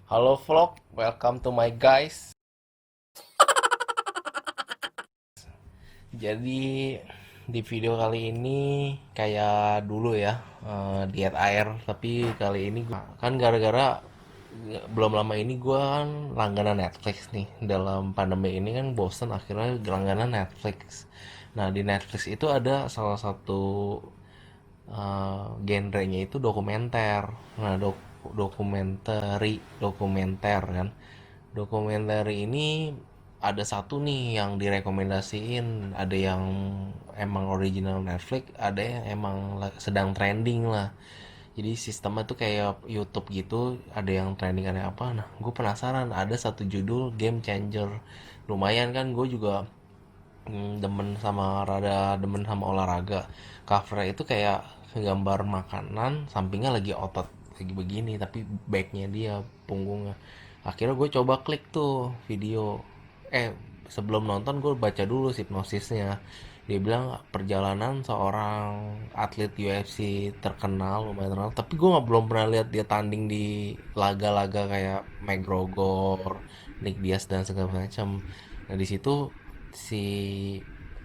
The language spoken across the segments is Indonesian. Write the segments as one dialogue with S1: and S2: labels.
S1: Halo vlog, welcome to my guys. Jadi di video kali ini kayak dulu ya, diet air. Tapi kali ini kan gara-gara belum lama ini gue kan langganan Netflix nih. Dalam pandemi ini kan bosen akhirnya langganan Netflix. Nah di Netflix itu ada salah satu genrenya itu dokumenter. Nah dokumenter kan. Dokumenter ini ada satu nih yang direkomendasiin, ada yang emang original Netflix, ada yang emang sedang trending lah. Jadi sistemnya tuh kayak YouTube gitu, ada yang trending ada apa. Nah, gue penasaran ada satu judul Game Changer. Lumayan kan gue juga demen sama olahraga. Covernya itu kayak gambar makanan, sampingnya lagi otot lagi begini, tapi backnya dia punggungnya. Akhirnya gue coba klik tuh video. Sebelum nonton gue baca dulu hipnosisnya. Dia bilang perjalanan seorang atlet UFC terkenal, lumayan terkenal, tapi gue nggak belum pernah lihat dia tanding di laga-laga kayak McGregor, Nick Diaz dan segala macam. Nah di situ si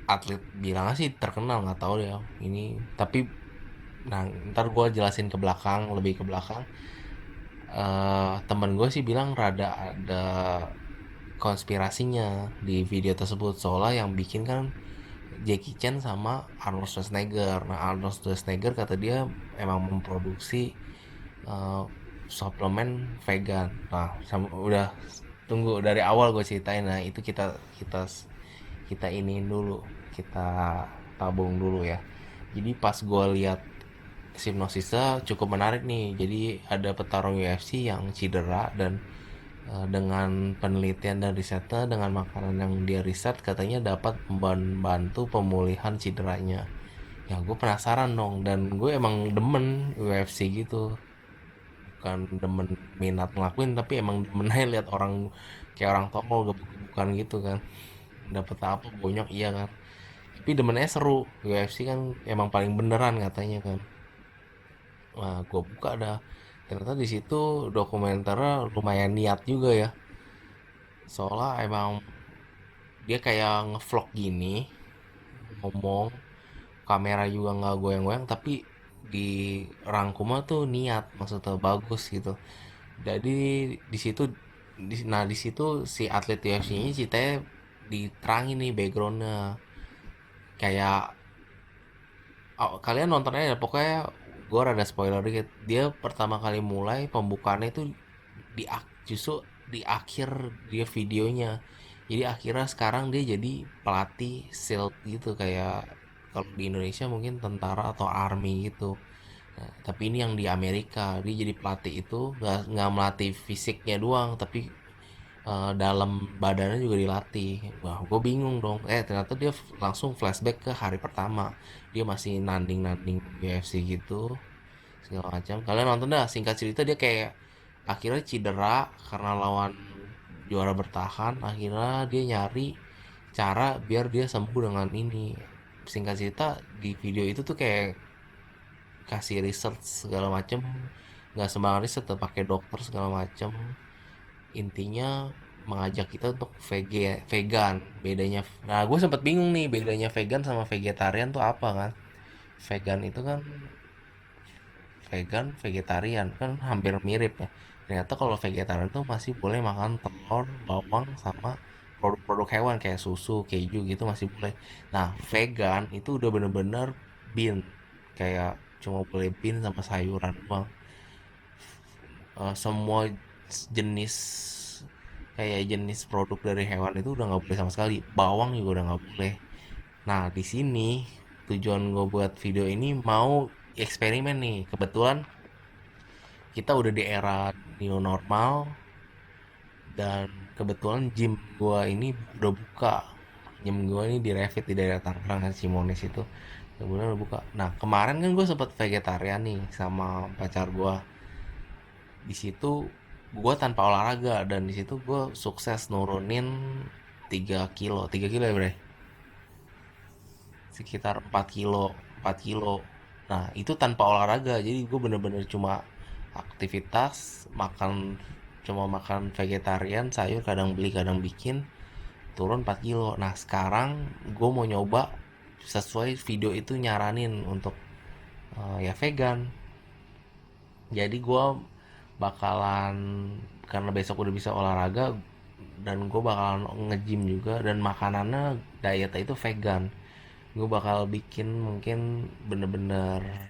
S1: atlet bilang sih terkenal, nggak tahu deh ini, tapi nah ntar gue jelasin ke belakang, lebih ke belakang. Temen gue sih bilang rada ada konspirasinya di video tersebut, soalnya yang bikin kan Jackie Chan sama Arnold Schwarzenegger. Nah Arnold Schwarzenegger kata dia emang memproduksi eh, suplemen vegan. Nah udah, tunggu dari awal gue ceritain. Nah itu kita kita kita iniin dulu, kita tabung dulu ya. Jadi pas gue lihat hipnosisnya cukup menarik nih. Jadi ada petarung UFC yang cedera, dan dengan penelitian dan risetnya, dengan makanan yang dia riset, katanya dapat membantu pemulihan cederanya. Ya gue penasaran dong, dan gue emang demen UFC gitu. Bukan demen minat ngelakuin, tapi emang demen aja lihat orang kayak orang tongol gebuk-gebukan gitu kan. Dapat apa bonyok, iya kan. Tapi demennya seru. UFC kan emang paling beneran katanya kan. Wah, gue buka dah. Ternyata di situ dokumenternya lumayan niat juga ya. Soalnya emang dia kayak ngevlog gini, ngomong, kamera juga nggak goyang-goyang, tapi di rangkumnya tuh niat, maksudnya bagus gitu. Jadi di situ di situ si atlet UFC ini ceritanya diterangin nih backgroundnya. Kayak, kalian nonton aja pokoknya, gue rada spoiler dikit. Dia pertama kali mulai pembukaannya itu justru di akhir dia videonya. Jadi akhirnya sekarang dia jadi pelatih SEAL gitu, kayak kalau di Indonesia mungkin tentara atau army gitu. Nah, tapi ini yang di Amerika, dia jadi pelatih itu nggak melatih fisiknya doang, tapi dalam badannya juga dilatih. Wah, gue bingung dong. Ternyata dia langsung flashback ke hari pertama. Dia masih nanding-nanding UFC gitu, segala macam. Kalian nonton dah. Singkat cerita, dia kayak akhirnya cedera karena lawan juara bertahan. Akhirnya dia nyari cara biar dia sembuh dengan ini. Singkat cerita, di video itu tuh kayak kasih research segala macam. Nggak sembarang riset, pakai dokter segala macam. Intinya mengajak kita untuk vegan. Bedanya, nah gue sempet bingung nih, bedanya vegan sama vegetarian tuh apa kan. Vegan itu kan, vegan vegetarian kan hampir mirip ya. Ternyata kalau vegetarian tuh masih boleh makan telur, bawang, sama produk-produk hewan kayak susu, keju gitu masih boleh. Nah vegan itu udah bener-bener bean, kayak cuma boleh bean sama sayuran doang. Semua jenis, kayak jenis produk dari hewan itu udah nggak boleh sama sekali. Bawang juga udah nggak boleh. Nah di sini tujuan gue buat video ini mau eksperimen nih. Kebetulan kita udah di era new normal, dan kebetulan gym gue ini udah buka. Gym gue ini di Revit di daerah Tangerang, Simonis itu kebetulan udah buka. Nah kemarin kan gue sempet vegetarian nih sama pacar gue. Di situ gue tanpa olahraga, dan di situ gue sukses nurunin 3 kilo ya bre, sekitar 4 kilo. Nah itu tanpa olahraga, jadi gue bener-bener cuma aktivitas makan cuma makan vegetarian, sayur kadang beli kadang bikin, turun 4 kilo. Nah sekarang gue mau nyoba sesuai video itu nyaranin untuk ya vegan. Jadi gue bakalan, karena besok udah bisa olahraga, dan gue bakalan nge-gym juga, dan makanannya dietnya itu vegan. Gue bakal bikin, mungkin bener-bener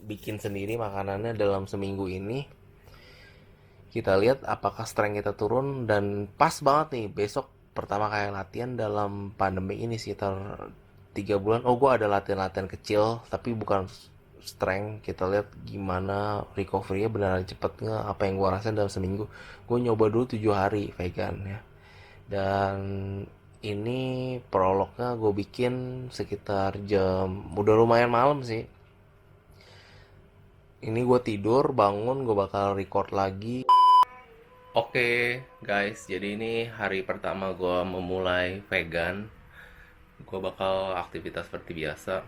S1: bikin sendiri makanannya dalam seminggu ini. Kita lihat apakah strength kita turun, dan pas banget nih besok pertama kali latihan dalam pandemi ini sekitar 3 bulan. Oh, gue ada latihan-latihan kecil tapi bukan strength. Kita lihat gimana recovery-nya beneran cepet nggak, apa yang gue rasain dalam seminggu. Gue nyoba dulu 7 hari vegan ya, dan ini prolognya gue bikin sekitar jam, udah lumayan malam sih. Ini gue tidur bangun, gue bakal record lagi. Oke guys, jadi ini hari pertama gue memulai vegan. Gue bakal aktivitas seperti biasa.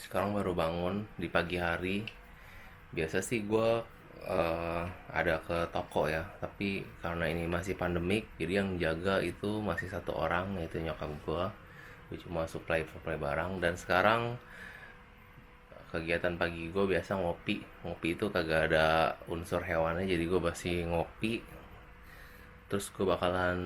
S1: Sekarang baru bangun di pagi hari. Biasa sih gue ada ke toko ya, tapi karena ini masih pandemik, jadi yang jaga itu masih satu orang, yaitu nyokap gue. Gue cuma supply barang. Dan sekarang kegiatan pagi gue biasa ngopi. Ngopi itu kagak ada unsur hewannya, jadi gue masih ngopi. Terus gue bakalan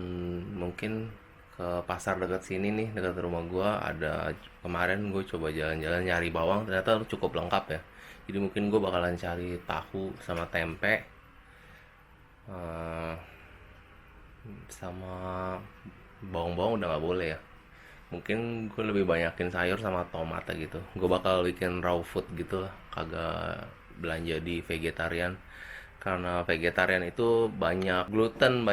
S1: mungkin ke pasar dekat sini nih, dekat rumah gue ada. Kemarin gue coba jalan-jalan nyari bawang, ternyata cukup lengkap ya. Jadi mungkin gue bakalan cari tahu sama tempe, eh, sama bawang-bawang udah nggak boleh ya. Mungkin gue lebih banyakin sayur sama tomat gitu. Gue bakal bikin raw food gitu lah, kagak belanja di vegetarian. Karena vegetarian itu banyak gluten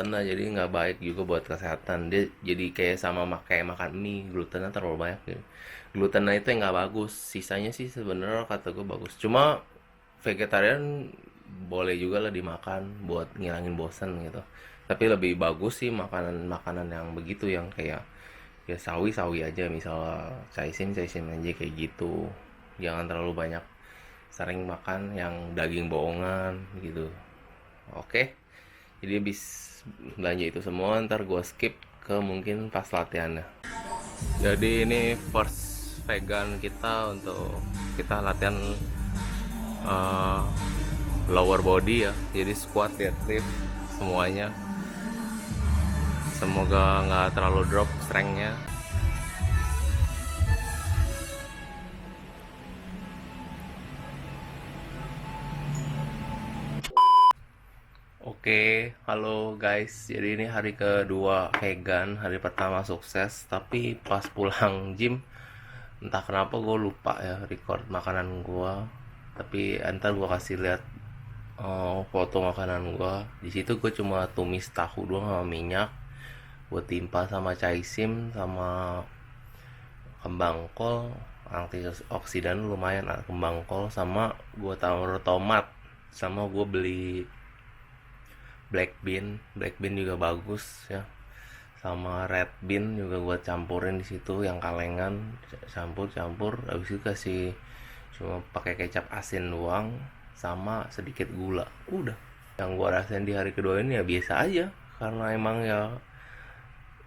S1: lah, jadi nggak baik juga buat kesehatan. Dia jadi kayak sama kayak makan mie, glutennya terlalu banyak gitu. Glutennya itu yang nggak bagus. Sisanya sih sebenarnya kata gue bagus. Cuma vegetarian boleh juga lah dimakan buat ngilangin bosan gitu. Tapi lebih bagus sih makanan-makanan yang begitu, yang kayak ya sawi aja, misalnya caisim aja kayak gitu. Jangan terlalu banyak sering makan yang daging bohongan gitu. Oke, jadi habis belanja itu semua ntar gue skip ke mungkin pas latihannya. Jadi ini first vegan kita, untuk kita latihan uh, lower body ya, jadi squat, deadlift semuanya. Semoga nggak terlalu drop strength-nya. Oke, halo guys. Jadi ini hari kedua vegan, hari pertama sukses. Tapi pas pulang gym, entah kenapa gue lupa ya record makanan gue. Tapi ntar gue kasih lihat foto makanan gue. Di situ gue cuma tumis tahu doang sama minyak, gue timpa sama caisim sama kembang kol. Antioksidan lumayan kembang kol, sama gue taruh tomat, sama gue beli black bean juga bagus ya, sama red bean juga gue campurin di situ, yang kalengan campur habis itu kasih, cuma pakai kecap asin doang sama sedikit gula, udah. Yang gue rasain di hari kedua ini ya biasa aja, karena emang ya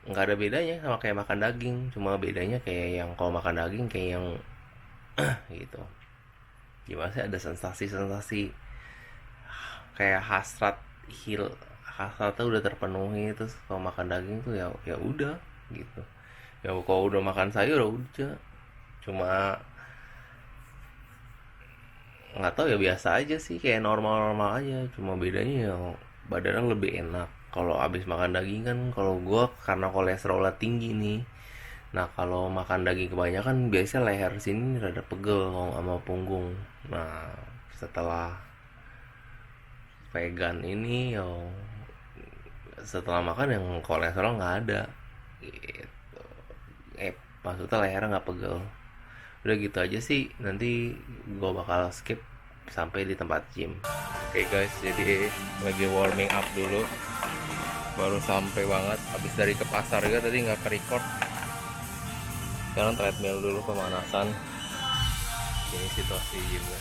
S1: nggak ada bedanya sama kayak makan daging, cuma bedanya kayak yang kalau makan daging kayak yang gitu, gimana sih, ada sensasi kayak hasratnya udah terpenuhi. Terus kalau makan daging tuh ya ya udah gitu. Ya kalau udah makan sayur ya udah, cuma nggak tahu ya, biasa aja sih, kayak normal aja. Cuma bedanya ya badannya lebih enak kalau abis makan daging kan. Kalau gue karena kolesterolnya tinggi nih, nah kalau makan daging kebanyakan biasanya leher sini rada pegel sama punggung. Nah setelah vegan ini yo, setelah makan yang kolesterol nggak ada gitu. Maksudnya lehernya nggak pegel. Udah gitu aja sih, nanti gue bakal skip sampai di tempat gym. Oke guys, jadi lagi warming up dulu, baru sampai banget habis dari ke pasar juga, tadi nggak ke record. Sekarang treadmill dulu pemanasan. Ini situasi gymnya.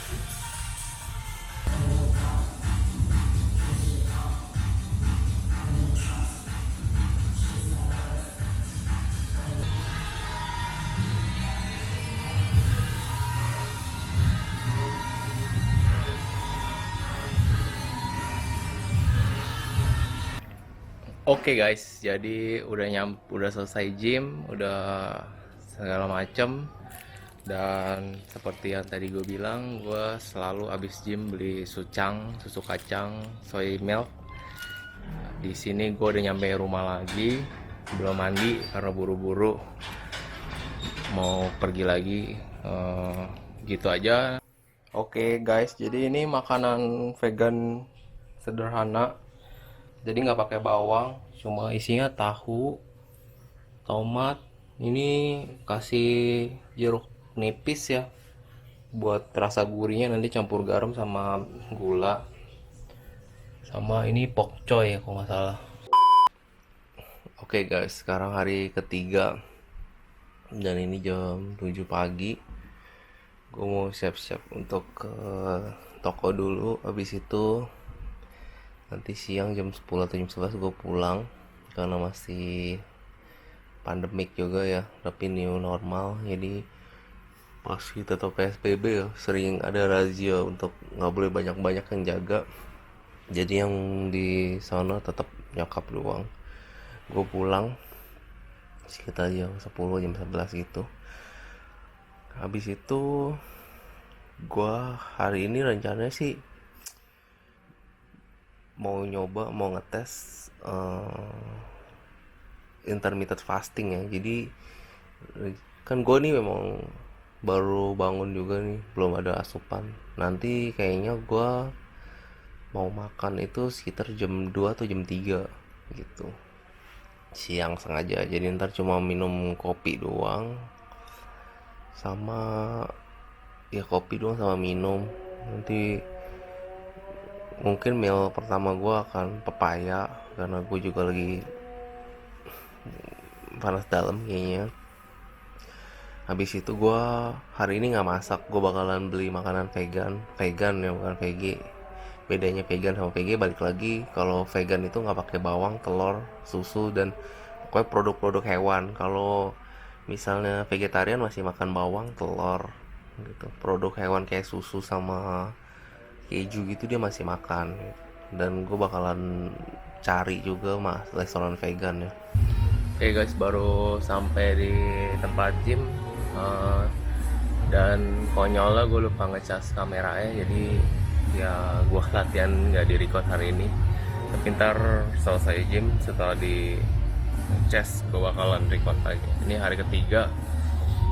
S1: Oke guys, jadi udah selesai gym, udah segala macem. Dan seperti yang tadi gue bilang, gue selalu abis gym beli susu kacang, soy milk. Di sini gue udah nyampe rumah lagi, belum mandi karena buru-buru mau pergi lagi. Gitu aja. Oke guys, jadi ini makanan vegan sederhana. Jadi nggak pakai bawang, cuma isinya tahu, tomat. Ini kasih jeruk nipis ya, buat rasa gurihnya, nanti campur garam sama gula. Sama ini pokcoy ya kalau nggak salah. Oke guys, sekarang hari ketiga dan ini jam 7 pagi. Gue mau siap-siap untuk ke toko dulu. Habis itu nanti siang jam 10 atau jam 11 gue pulang, karena masih pandemik juga ya, tapi new normal. Jadi pas kita tahu PSBB ya, sering ada razia untuk nggak boleh banyak-banyak yang jaga. Jadi yang di sana tetap nyokap doang. Gue pulang sekitar jam 10 jam 11 gitu. Habis itu gue hari ini rencananya sih mau ngetes intermittent fasting ya. Jadi kan gue nih memang baru bangun juga nih, belum ada asupan. Nanti kayaknya gue mau makan itu sekitar jam 2 atau jam 3 gitu, siang sengaja. Jadi ntar cuma minum kopi doang, sama ya kopi doang sama minum. Nanti mungkin meal pertama gue akan pepaya, karena gue juga lagi panas dalam kayaknya. Habis itu gue hari ini nggak masak, gue bakalan beli makanan vegan ya, bukan VG. Bedanya vegan sama VG balik lagi, kalau vegan itu nggak pakai bawang, telur, susu, dan pokoknya produk-produk hewan. Kalau misalnya vegetarian masih makan bawang, telur gitu. Produk hewan kayak susu sama keju gitu dia masih makan. Dan gue bakalan cari juga mas restoran vegan ya. Oke guys, baru sampai di tempat gym. Eh, dan konyolnya gue lupa ngecas kameranya, jadi ya gue latihan nggak di record hari ini. Tapi ntar selesai gym, setelah di cas gue bakalan record lagi. Ini hari ketiga,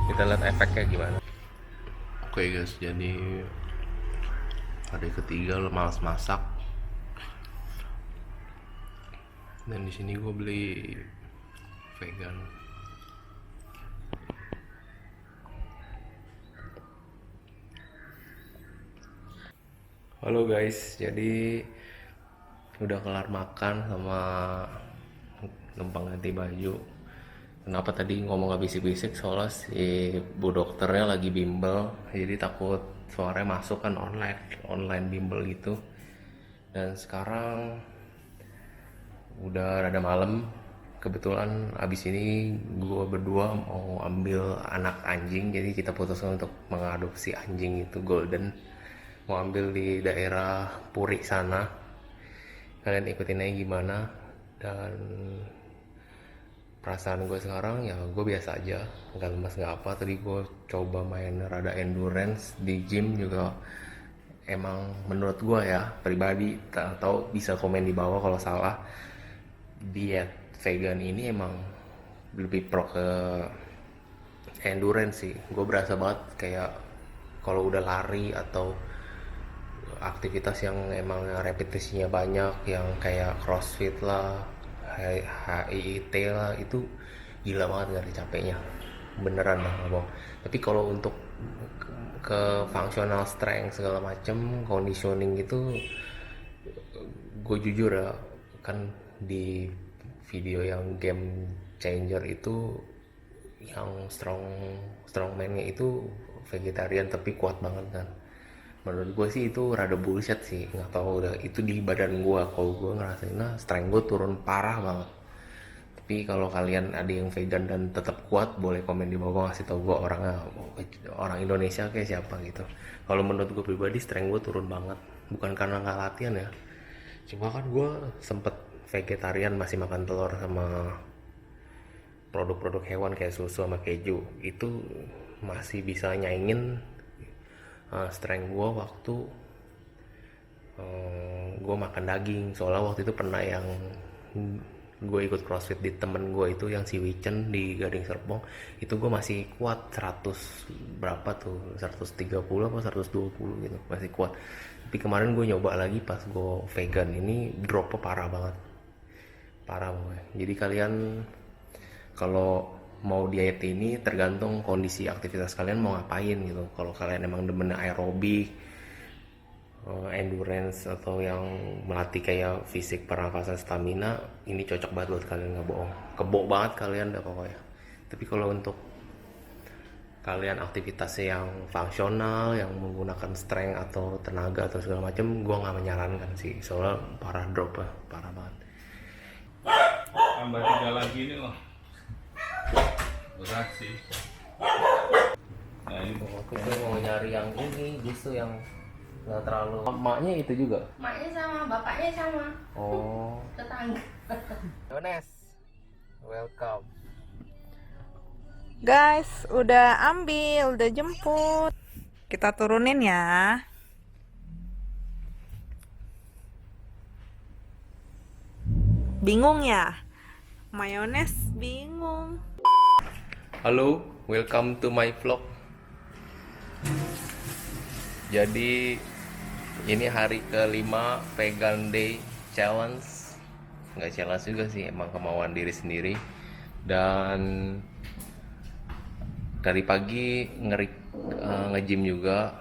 S1: kita lihat efeknya gimana. Oke guys, jadi hari ketiga malas masak, dan di sini gue beli vegan. Halo guys, jadi udah kelar makan sama numpang ganti baju. Kenapa tadi ngomong gak bisik-bisik? Soalnya si bu dokternya lagi bimbel, jadi takut suaranya masuk kan, online bimbel gitu. Dan sekarang udah rada malam. Kebetulan abis ini gue berdua mau ambil anak anjing, jadi kita putuskan untuk mengadopsi anjing itu golden. Mau ambil di daerah Puri sana. Kalian ikutin aja gimana. Dan perasaan gue sekarang ya gue biasa aja, nggak lemas nggak apa. Tadi gue coba main rada endurance di gym juga. Emang menurut gue ya pribadi, tak tahu bisa komen di bawah kalau salah, diet vegan ini emang lebih pro ke endurance sih. Gue berasa banget kayak kalau udah lari atau aktivitas yang emang repetisinya banyak, yang kayak crossfit lah, HIIT lah, itu gila banget gak ada capeknya, beneran lah ngomong. Tapi kalau untuk ke functional strength segala macem, conditioning itu, gue jujur ya, kan di video yang game changer itu, yang strongman-nya itu vegetarian tapi kuat banget kan. Menurut gue sih itu rada bullshit sih, nggak tahu udah itu di badan gue. Kalau gue ngerasain strength gue turun parah banget. Tapi kalau kalian ada yang vegan dan tetap kuat, boleh komen di bawah ngasih tau gue orangnya, orang Indonesia kayak siapa gitu. Kalau menurut gue pribadi strength gue turun banget, bukan karena nggak latihan ya, cuma kan gue sempet vegetarian masih makan telur sama produk-produk hewan kayak susu sama keju, itu masih bisa nyaingin strength gue waktu gue makan daging. Soalnya waktu itu pernah yang gue ikut crossfit di temen gue itu yang si Wichen di Gading Serpong, itu gue masih kuat 100 berapa tuh, 130 apa 120 gitu, masih kuat. Tapi kemarin gue nyoba lagi pas gue vegan, ini dropnya parah banget, parah banget. Jadi kalian kalau mau diet ini tergantung kondisi aktivitas kalian mau ngapain gitu. Kalau kalian emang demen aerobik, endurance, atau yang melatih kayak fisik, pernafasan, stamina, ini cocok banget buat kalian, nggak bohong. Kebo banget kalian dah pokoknya. Tapi kalau untuk kalian aktivitas yang fungsional, yang menggunakan strength atau tenaga atau segala macam, gue nggak menyarankan sih. Soalnya parah drop lah, parah banget.
S2: Tambah 3 lagi ini loh. Berat sih. Nah ini
S1: Aku mau nyari yang ini justru yang nggak terlalu. Emaknya itu juga.
S3: Maknya sama, bapaknya sama.
S1: Oh.
S3: Tetangga.
S1: Yones, welcome.
S4: Guys, udah ambil, udah jemput. Kita turunin ya. Bingung ya? Mayones bingung.
S1: Halo, welcome to my vlog. Jadi ini hari kelima Vegan Day Challenge. Nggak challenge juga sih, emang kemauan diri sendiri. Dan dari pagi nge-gym juga,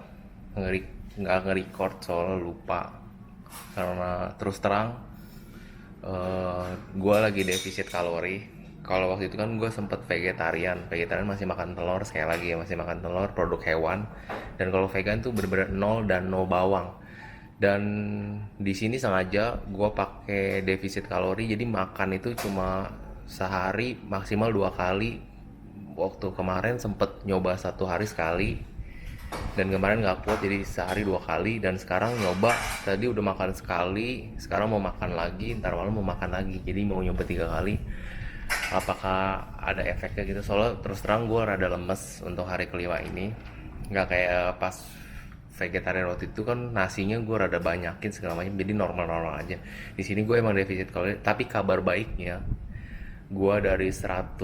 S1: nggak nge-record soalnya lupa. Karena terus terang gue lagi defisit kalori. Kalau waktu itu kan gue sempet vegetarian masih makan telur, sekali lagi ya, masih makan telur produk hewan. Dan kalau vegan tuh bener-bener nol dan no bawang. Dan di sini sengaja gue pakai defisit kalori, jadi makan itu cuma sehari maksimal 2 kali. Waktu kemarin sempet nyoba 1 hari sekali, dan kemarin nggak kuat jadi sehari 2 kali. Dan sekarang nyoba, tadi udah makan sekali, sekarang mau makan lagi, ntar malam mau makan lagi, jadi mau nyoba 3 kali. Apakah ada efeknya gitu? Soalnya terus terang gue rada lemes untuk hari kelima ini, nggak kayak pas vegetarian waktu itu kan nasinya gue rada banyakin segala macam, jadi normal-normal aja. Di sini gue emang defisit kalori, tapi kabar baiknya gue dari 100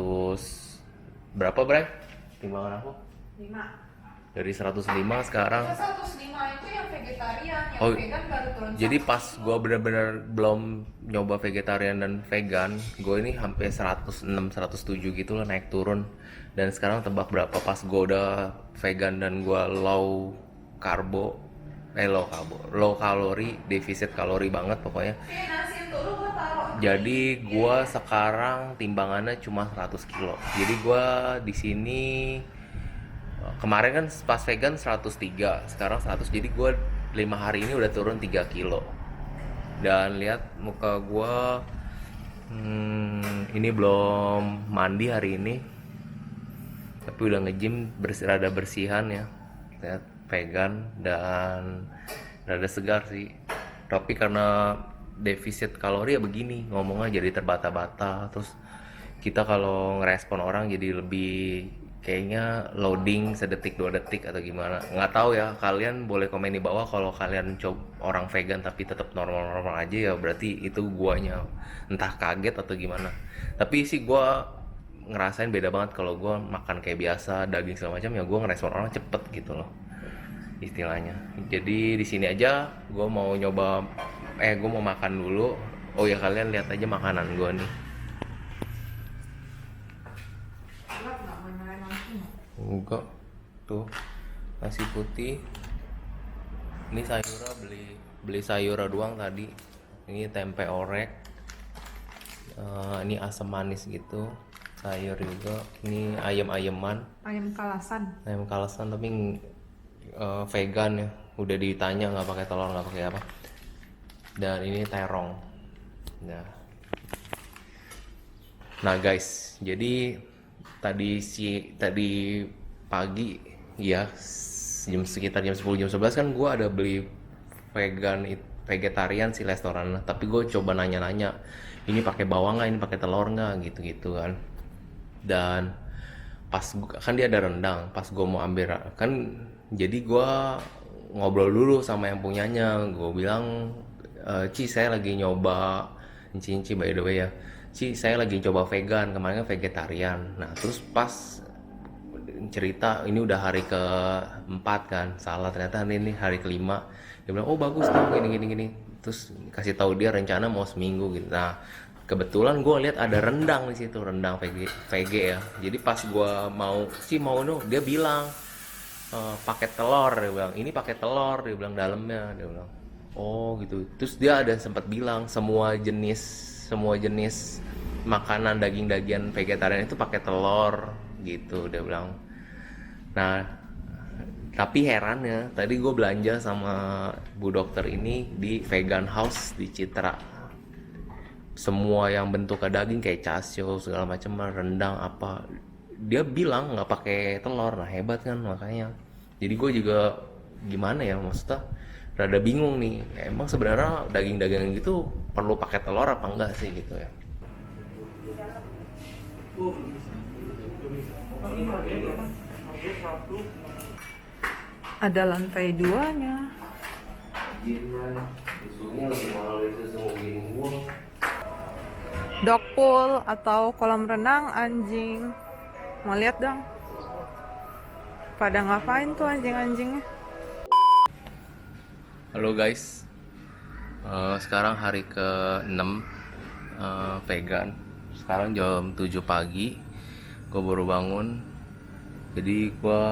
S1: berapa Bray? Timbangan aku?
S4: 5.
S1: Dari 105 sekarang.
S4: 105 itu yang vegetarian, yang
S1: Oh,
S4: vegan baru turun.
S1: jadi pas gue bener-bener belum nyoba vegetarian dan vegan, gue ini hampir 106, 107 gitu lah, naik turun. Dan sekarang tebak berapa pas gue udah vegan dan gue low kalori, defisit kalori banget pokoknya. Jadi gue sekarang timbangannya cuma 100 kilo. Jadi gue di sini kemarin kan pas vegan 103, sekarang 100. Jadi gue 5 hari ini udah turun 3 kilo. Dan lihat muka gue, ini belum mandi hari ini, tapi udah nge-gym, rada bersihan ya. Lihat, vegan dan rada segar sih. Tapi karena defisit kalori ya begini, ngomongnya jadi terbata-bata. Terus kita kalau ngerespon orang jadi lebih kayaknya loading sedetik 2 detik atau gimana, nggak tahu ya. Kalian boleh komen di bawah kalau kalian coba orang vegan tapi tetap normal-normal aja, ya berarti itu guanya entah kaget atau gimana. Tapi sih gua ngerasain beda banget kalau gua makan kayak biasa daging segala macam, ya gua ngerespon orang cepet gitu loh istilahnya. Jadi di sini aja gua mau nyoba, gua mau makan dulu. Oh ya, kalian lihat aja makanan gua nih. Enggak, tuh nasi putih. Ini sayurnya beli sayurnya doang tadi. Ini tempe orek, ini asam manis gitu, sayur juga. Ini ayam-ayaman,
S4: Ayam kalasan.
S1: tapi vegan ya. Udah ditanya nggak pakai telur, nggak pakai apa. Dan ini terong. Nah guys, jadi tadi pagi ya, sekitar jam 10 jam 11 kan gue ada beli vegetarian sih restoran, tapi gue coba nanya-nanya, ini pakai bawang nggak, ini pakai telur nggak, gitu-gitu kan. Dan kan dia ada rendang, pas gue mau ambil kan, jadi gue ngobrol dulu sama yang punyanya. Gue bilang, Ci saya lagi nyoba, Ci by the way ya, Ci saya lagi coba vegan, kemarin kan vegetarian. Nah terus pas cerita ini udah hari keempat kan, salah ternyata ini hari kelima. Dia bilang, oh bagus tuh gini. Terus kasih tahu dia rencana mau seminggu gitu. Nah kebetulan gue lihat ada rendang di situ, rendang VG ya. Jadi pas gue mau dong, dia bilang, pakai telur. Dia bilang ini pakai telur, dia bilang dalamnya. Dia bilang oh gitu. Terus dia ada sempat bilang semua jenis makanan daging-dagian vegetarian itu pakai telur gitu, dia bilang. Nah tapi herannya, tadi gue belanja sama Bu Dokter ini di Vegan House di Citra. Semua yang bentuknya daging kayak chasio segala macam, rendang apa, dia bilang nggak pakai telur. Nah hebat kan, makanya. Jadi gue juga gimana ya, maksudnya rada bingung nih. Emang sebenarnya daging-dagingan gitu perlu pakai telur apa enggak sih gitu ya?
S4: Ada lantai 2-nya. Dog pool atau kolam renang anjing. Mau lihat dong. Pada ngapain tuh anjing-anjingnya?
S1: Halo guys, sekarang hari ke-6 vegan. Sekarang jam 7 pagi, gue baru bangun. Jadi gue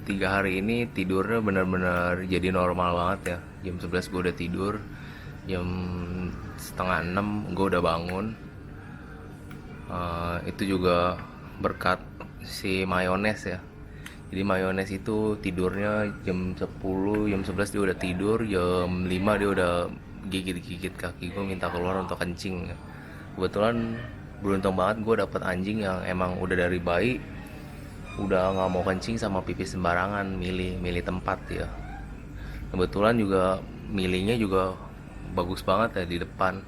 S1: 3 hari ini tidurnya benar-benar jadi normal banget ya. Jam 11 gue udah tidur, jam setengah 6 gue udah bangun. Itu juga berkat si mayones ya. Jadi mayones itu tidurnya jam 10, jam 11 dia udah tidur, jam 5 dia udah gigit-gigit kaki gue minta keluar untuk kencing. Kebetulan beruntung banget gue dapet anjing yang emang udah dari bayi udah nggak mau kencing sama pipis sembarangan, milih tempat ya. Kebetulan juga milihnya juga bagus banget ya di depan.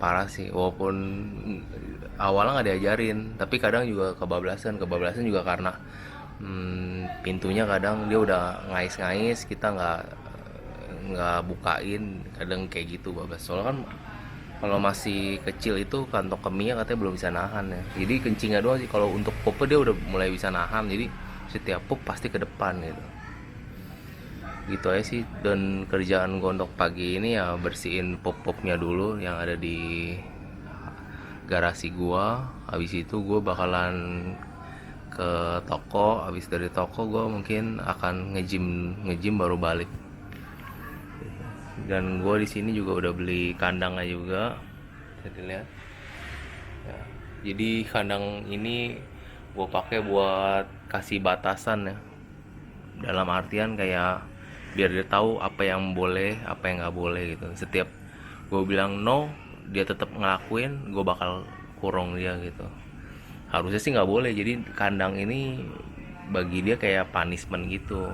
S1: Parah sih, walaupun awalnya nggak diajarin, tapi kadang juga kebablasan juga karena pintunya kadang dia udah ngais-ngais, kita nggak bukain, kadang kayak gitu bablas. Soalnya kan kalau masih kecil itu kantong kemihnya katanya belum bisa nahan ya. Jadi kencingnya doang sih. Kalau untuk pup dia udah mulai bisa nahan. Jadi setiap pup pasti ke depan gitu. Gitu aja sih. Dan kerjaan gue untuk pagi ini ya bersihin pup-pupnya dulu yang ada di garasi gue. Habis itu gue bakalan ke toko. Habis dari toko gue mungkin akan nge-gym baru balik. Dan gue di sini juga udah beli kandangnya juga, bisa dilihat. Ya, jadi kandang ini gue pakai buat kasih batasan ya. Dalam artian kayak biar dia tahu apa yang boleh, apa yang nggak boleh gitu. Setiap gue bilang no, dia tetap ngelakuin, gue bakal kurung dia gitu. Harusnya sih nggak boleh. Jadi kandang ini bagi dia kayak punishment gitu.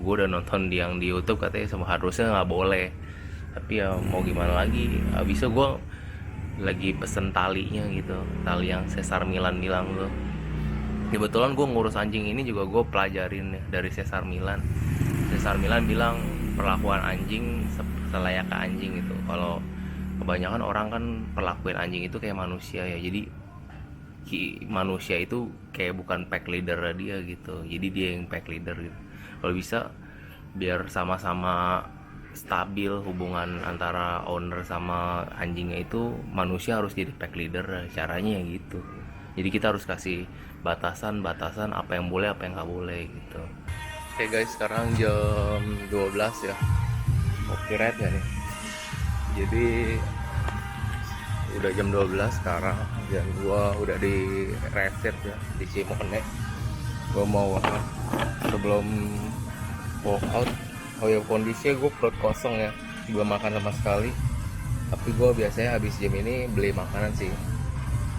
S1: Gue udah nonton yang di YouTube katanya harusnya nggak boleh, tapi ya mau gimana lagi. Abisnya gue lagi pesen talinya gitu, tali yang Cesar Milan bilang tuh. Kebetulan gue ngurus anjing ini juga gue pelajarin ya dari Cesar Milan. Cesar Milan bilang perlakuan anjing selayaknya anjing gitu. Kalau kebanyakan orang kan perlakuin anjing itu kayak manusia ya. Jadi manusia itu kayak bukan pack leader dia gitu. Jadi dia yang pack leader gitu. Kalau bisa biar sama-sama stabil hubungan antara owner sama anjingnya, itu manusia harus jadi pack leader. Caranya ya gitu. Jadi kita harus kasih batasan apa yang boleh, apa yang nggak boleh gitu. Oke guys, sekarang jam 12 ya. Copyright gak nih? Jadi udah jam 12 sekarang, dan gua udah di reset ya di Cimone. Gua mau sebelum walk out. Oh ya, kondisinya gue perut kosong ya, belum makan sama sekali. Tapi gue biasanya habis jam ini beli makanan sih.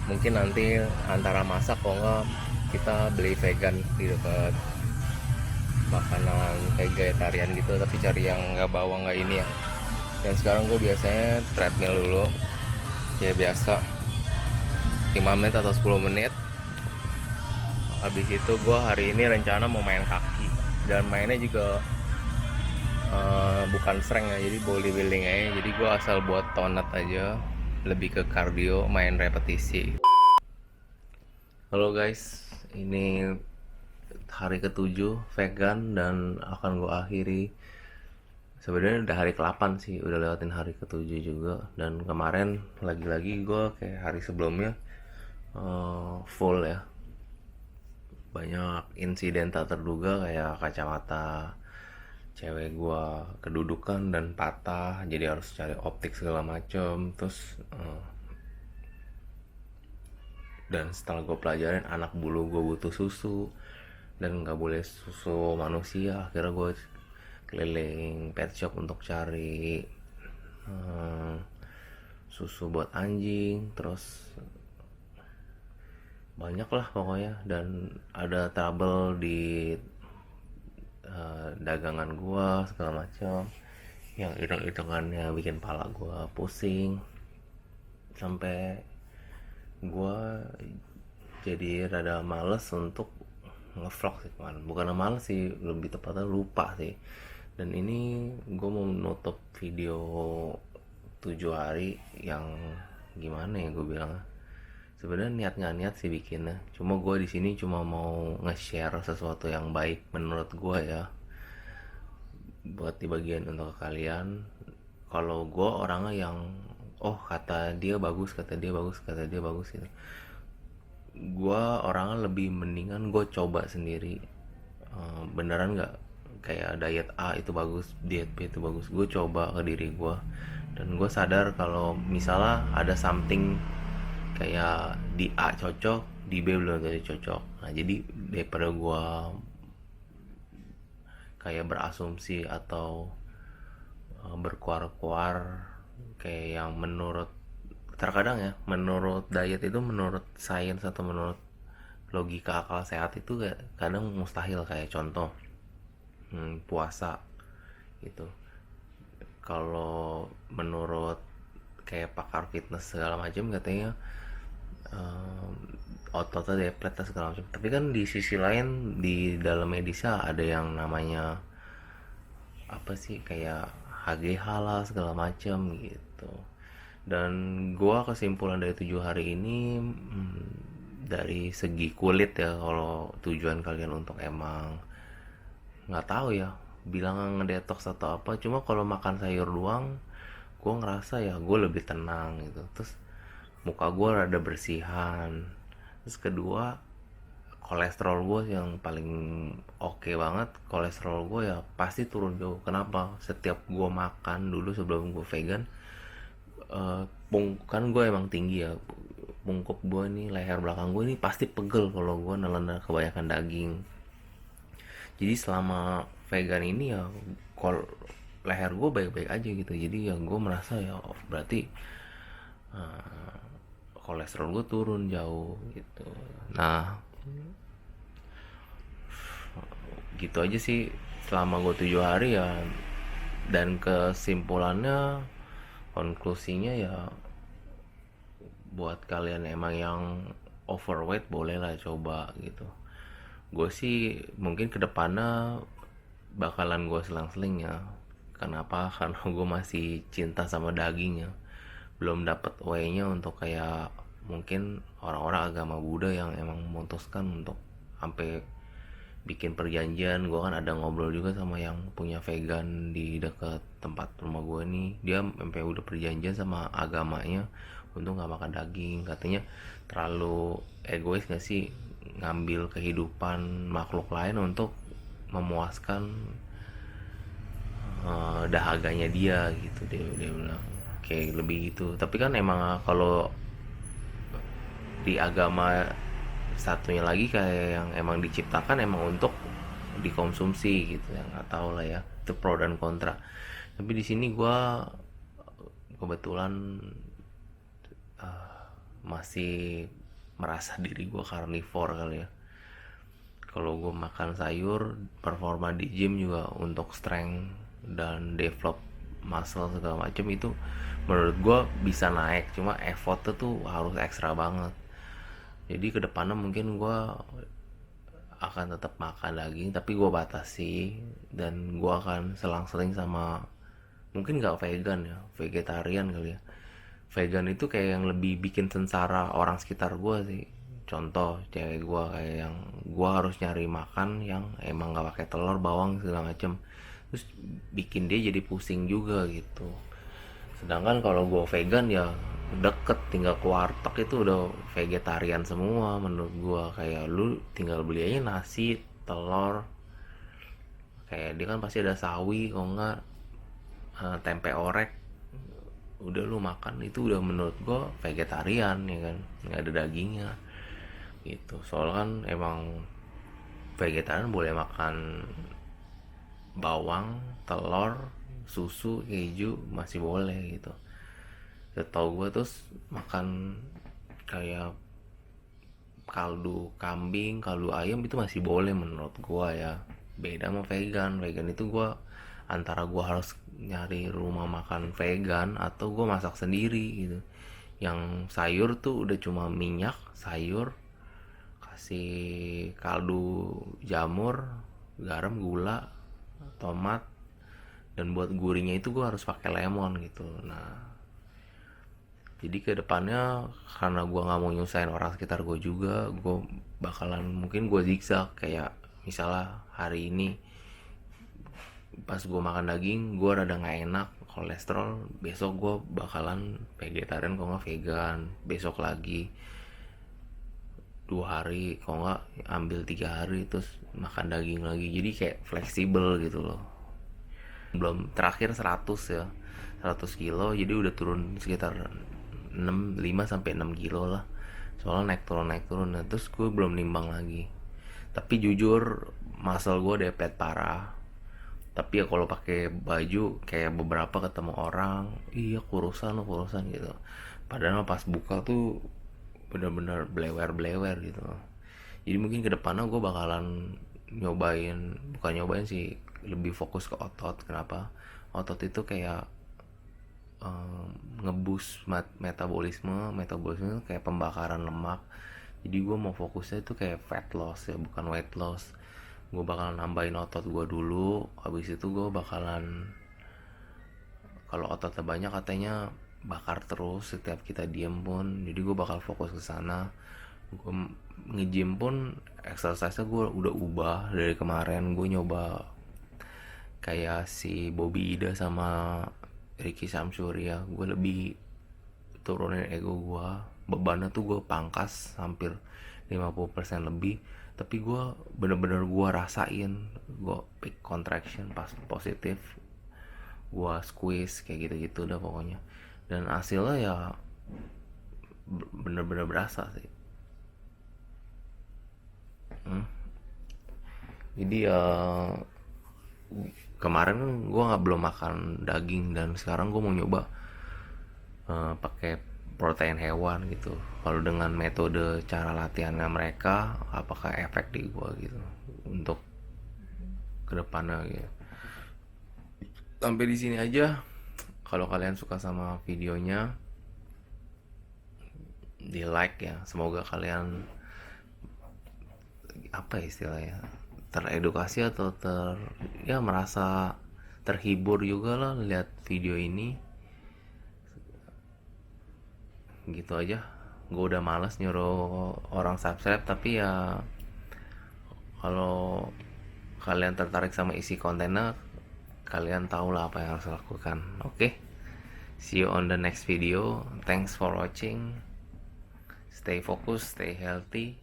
S1: Mungkin nanti antara masak, kalau enggak kita beli vegan di dekat makanan kayak vegetarian gitu, tapi cari yang nggak bawang nggak ini ya. Dan sekarang gue biasanya treadmill dulu ya, biasa 5 menit atau 10 menit. Habis itu gue hari ini rencana mau main kaki, dan mainnya juga bukan strength ya, jadi bodybuilding aja. Jadi gue asal buat tonat aja, lebih ke cardio, main repetisi. Halo guys, ini hari ke-7 vegan dan akan gue akhiri. Sebenarnya udah hari ke-8 sih, udah lewatin hari ke-7 juga. Dan kemarin lagi-lagi gue kayak hari sebelumnya full ya, banyak insiden tak terduga kayak kacamata cewek gua kedudukan dan patah, jadi harus cari optik segala macem. Terus dan setelah gue pelajarin anak bulu gue butuh susu dan nggak boleh susu manusia, akhirnya gue keliling pet shop untuk cari susu buat anjing. Terus banyak lah pokoknya, dan ada trouble di dagangan gua segala macam, yang hitung-hitungannya bikin pala gua pusing, sampai gua jadi rada males untuk ngevlog sih kemarin. Bukan males sih, lebih tepatnya lupa sih. Dan ini gue mau menutup video 7 hari yang gimana ya gue bilang, sebenarnya niat nggak niat sih bikinnya, cuma gue di sini cuma mau nge-share sesuatu yang baik menurut gue ya, buat dibagian untuk kalian. Kalau gue orangnya yang kata dia bagus, kata dia bagus, kata dia bagus gitu. Gue orangnya lebih mendingan gue coba sendiri, beneran nggak kayak diet A itu bagus, diet B itu bagus. Gue coba ke diri gue, dan gue sadar kalau misalnya ada something kayak di A cocok, di B belum tentu cocok. Nah jadi daripada gue kayak berasumsi atau berkuar-kuar kayak yang menurut, terkadang ya menurut diet itu, menurut sains atau menurut logika akal sehat itu kadang mustahil. Kayak contoh puasa gitu, kalau menurut kayak pakar fitness segala macam katanya ototnya deplet segala macam. Tapi kan di sisi lain di dalam medisnya ada yang namanya apa sih, kayak HGH lah segala macam gitu. Dan gua kesimpulan dari 7 hari ini, dari segi kulit ya, kalau tujuan kalian untuk emang nggak tahu ya bilang ngedetox atau apa, cuma kalau makan sayur doang gue ngerasa ya gue lebih tenang gitu. Terus muka gue rada bersihan. Terus kedua, kolesterol gue yang paling oke banget, kolesterol gue ya pasti turun jauh. Kenapa? Setiap gue makan dulu sebelum gue vegan, kan gue emang tinggi ya, pungkup gue nih, leher belakang gue ini pasti pegel kalau gue nelen kebanyakan daging. Jadi selama vegan ini ya leher gue baik-baik aja gitu. Jadi ya gue merasa ya berarti kolesterol gue turun jauh gitu. Nah gitu aja sih selama gue 7 hari ya. Dan kesimpulannya, konklusinya ya, buat kalian emang yang overweight boleh lah coba gitu. Gue sih mungkin kedepannya bakalan gue selang-seling ya. Kenapa? Karena gue masih cinta sama dagingnya, belum dapet way-nya untuk kayak mungkin orang-orang agama Buddha yang emang memutuskan untuk sampai bikin perjanjian. Gue kan ada ngobrol juga sama yang punya vegan di dekat tempat rumah gue nih, dia sampai udah perjanjian sama agamanya untuk nggak makan daging. Katanya terlalu egois nggak sih ngambil kehidupan makhluk lain untuk memuaskan dahaganya dia gitu. Dia bilang kayak lebih gitu. Tapi kan emang kalau di agama satunya lagi kayak yang emang diciptakan emang untuk dikonsumsi gitu ya, nggak tahu lah ya, itu pro dan kontra. Tapi di sini gue kebetulan masih merasa diri gue karnivor kali ya. kalau gue makan sayur, performa di gym juga untuk strength dan develop muscle segala macam itu menurut gue bisa naik, cuma effortnya tuh harus ekstra banget. Jadi kedepannya mungkin gue akan tetap makan daging tapi gue batasi, dan gue akan selang-seling sama, mungkin gak vegan ya, vegetarian kali ya. Vegan itu kayak yang lebih bikin sengsara orang sekitar gue sih. Contoh cewek gue, kayak yang gue harus nyari makan yang emang gak pakai telur, bawang segala macem, terus bikin dia jadi pusing juga gitu. Sedangkan kalau gue vegan ya deket, tinggal ke warteg itu udah vegetarian semua menurut gue. Kayak lu tinggal beli aja nasi, telur, kayak dia kan pasti ada sawi, kalau enggak tempe orek, udah lu makan itu udah menurut gue vegetarian ya kan, nggak ada dagingnya gitu. Soalnya kan emang vegetarian boleh makan bawang, telur, susu, keju masih boleh gitu. Setahu gue terus makan kayak kaldu kambing, kaldu ayam itu masih boleh menurut gue ya. Beda sama vegan. Vegan itu gue antara gue harus nyari rumah makan vegan atau gue masak sendiri gitu. Yang sayur tuh udah cuma minyak, sayur, kasih kaldu jamur, garam, gula, tomat, dan buat gurihnya itu gue harus pakai lemon gitu. Nah, jadi ke depannya karena gue nggak mau nyusahin orang sekitar gue juga, gue bakalan mungkin gue zigzag. Kayak misalnya hari ini pas gue makan daging gue rada nggak enak kolesterol, besok gue bakalan vegetarian kalau nggak vegan, besok lagi 2 hari, kalau nggak ambil 3 hari terus makan daging lagi. Jadi kayak fleksibel gitu loh. Belum terakhir 100 ya, 100 kilo, jadi udah turun sekitar 5-6 kilo lah. Soalnya naik turun. Nah, terus gue belum nimbang lagi. Tapi jujur muscle gue depet parah. Tapi ya kalau pakai baju kayak beberapa ketemu orang, iya kurusan gitu. Padahal pas buka tuh bener-bener blewer gitu. Jadi mungkin kedepannya gue bakalan bukan nyobain sih, lebih fokus ke otot. Kenapa? Otot itu kayak ngeboost metabolisme kayak pembakaran lemak. Jadi gue mau fokusnya itu kayak fat loss ya, bukan weight loss. Gue bakalan nambahin otot gue dulu, habis itu gue bakalan, kalau ototnya banyak katanya bakar terus setiap kita diem pun, jadi gue bakal fokus ke sana. Gue nge-gym pun exercise-nya gue udah ubah dari kemarin. Gue nyoba kayak si Bobby Ida sama Ricky Samsuri ya, gue lebih turunin ego gue, bebannya tuh gue pangkas hampir 50% lebih. Tapi gue bener-bener gue rasain, gue peak contraction pas positif, gue squeeze kayak gitu-gitu udah pokoknya. Dan hasilnya ya bener-bener berasa sih. Jadi ya kemarin kan gue belum makan daging, dan sekarang gue mau nyoba pakai protein hewan gitu. Kalau dengan metode cara latihannya mereka, apakah efek di gue gitu untuk kedepannya gitu. Sampai di sini aja. Kalau kalian suka sama videonya, di like ya. Semoga kalian apa istilahnya, teredukasi atau merasa terhibur juga lah lihat video ini. Gitu aja. Gue udah malas nyuruh orang subscribe, tapi ya kalau kalian tertarik sama isi kontennya, kalian tahu lah apa yang harus lakukan. Oke? See you on the next video. Thanks for watching. Stay focused, stay healthy.